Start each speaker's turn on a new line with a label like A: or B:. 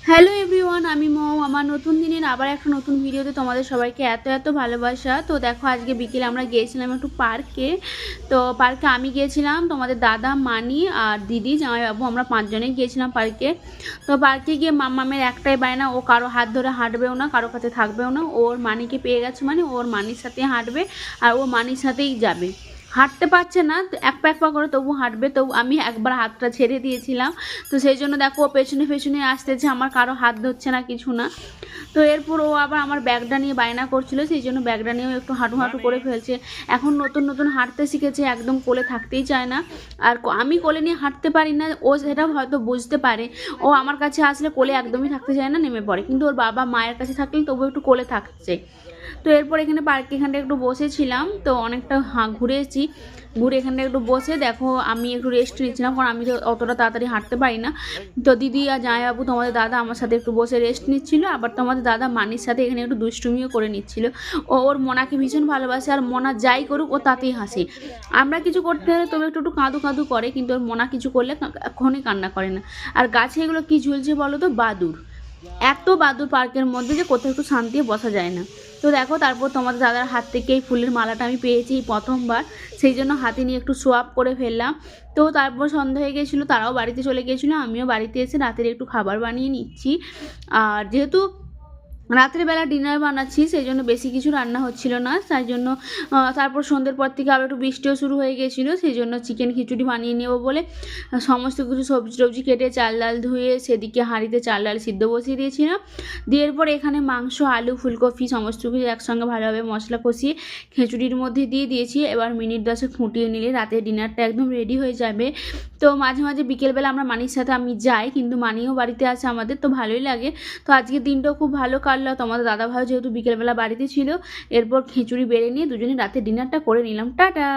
A: Hello everyone, আমি মৌ। আমার নতুন দিনের আবার একটা নতুন ভিডিওতে তোমাদের সবাইকে এত এত ভালোবাসা। তো দেখো, আজকে বিকেলে আমরা গিয়েছিলাম একটু পার্কে। তো পার্কে আমি গিয়েছিলাম, তোমাদের দাদা, মানি আর দিদি, জামাইবাবু, আমরা 5 জনে গিয়েছিলাম পার্কে। তো পার্কে গিয়ে মাম্মামের একটাই বায়না, ও কারো হাত ধরে হাঁটবেও না, কারো কাছে থাকবেও না। ওর মানিকে পেয়ে গেছে মানে ওর মানির সাথে হাঁটবে আর ও মানির সাথেই যাবে। হাঁটতে পারছে না, এক পা এক পা করে তবু হাঁটবে। তবু আমি একবার হাতটা ছেড়ে দিয়েছিলাম। তো সেই জন্য দেখো ও পেছনে পেছনে আসতেছে, আমার কারো হাত ধরছে না, কিছু না। তো এরপর ও আবার আমার ব্যাগটা নিয়ে বায়না করছিল, সেই জন্য ব্যাগটা নিয়েও একটু হাঁটু হাঁটু করে ফেলছে। এখন নতুন নতুন হাঁটতে শিখেছে, একদম কোলে থাকতেই চায় না। আর আমি কোলে নিয়ে হাঁটতে পারি না, ও সেটা হয়তো বুঝতে পারে। ও আমার কাছে আসলে কোলে একদমই থাকতে চায় না, নেমে পড়ে। কিন্তু ওর বাবা মায়ের কাছে থাকলে তবু একটু কোলে থাকছে। তো এরপর এখানে পার্কে এখানটা একটু বসেছিলাম, তো অনেকটা ঘুরেছি। ঘুরে এখানটা একটু বসে দেখো আমি একটু রেস্ট নিচ্ছিলাম, কারণ আমি তো অতটা তাড়াতাড়ি হাঁটতে পারি না। তো দিদি আর জামাইবাবু, তোমাদের দাদা আমার সাথে একটু বসে রেস্ট নিচ্ছিল। আবার তোমাদের দাদা মানির সাথে এখানে একটু দুষ্টুমিও করে নিচ্ছিল। ওর মোনাকে ভীষণ ভালোবাসে, আর মোনা যাই করুক ও তাতেই হাসে। আমরা কিছু করতে হলে তবে একটু একটু কাঁদু কাঁদু করে, কিন্তু ওর মোনা কিছু করলে এখনই কান্না করে না। আর গাছে এগুলো কি ঝুলছে বলো তো? বাদুর। এত বাদুর পার্কের মধ্যে যে কোথাও একটু শান্তি বসা যায় না। তো দেখো, তারপর তোমাদের দাদার হাত থেকে এই ফুলের মালাটা আমি পেয়েছি এই প্রথমবার, সেই জন্য হাতে নিয়ে একটু সোয়াপ করে ফেললাম। তো তারপর সন্ধ্যা হয়ে গেছিলো, তারাও বাড়িতে চলে গিয়েছিলো, আমিও বাড়িতে এসে রাতের একটু খাবার বানিয়ে নিচ্ছি। আর যেহেতু রাত্রেবেলা ডিনার বানাচ্ছি, সেই জন্য বেশি কিছু রান্না হচ্ছিল না, তাই জন্য তারপর সন্ধ্যের পর থেকে আবার একটু বৃষ্টিও শুরু হয়ে গিয়েছিলো, সেই জন্য চিকেন খিচুড়ি বানিয়ে নেবো বলে সমস্ত কিছু সবজি টবজি কেটে চাল ডাল ধুয়ে সেদিকে হাঁড়িতে চাল ডাল সিদ্ধ বসিয়ে দিয়েছিলাম। দিয়ে এরপর এখানে মাংস, আলু, ফুলকপি সমস্ত কিছু একসঙ্গে ভালোভাবে মশলা কষিয়ে খিচুড়ির মধ্যে দিয়ে দিয়েছি। এবার মিনিট 10 ফুটিয়ে নিলে রাতের ডিনারটা একদম রেডি হয়ে যাবে। তো মাঝে মাঝে বিকেলবেলা আমরা মানির সাথে আমি যাই, কিন্তু মানিও বাড়িতে আছে আমাদের, তো ভালোই লাগে। তো আজকের দিনটাও খুব ভালো কাটলো। তোমাদের দাদাভাই যেহেতু বিকেলবেলা বাড়িতে ছিল, এরপর খিচুড়ি বেড়ে নিয়ে দুজনে রাতে ডিনারটা করে নিলাম। টাটা।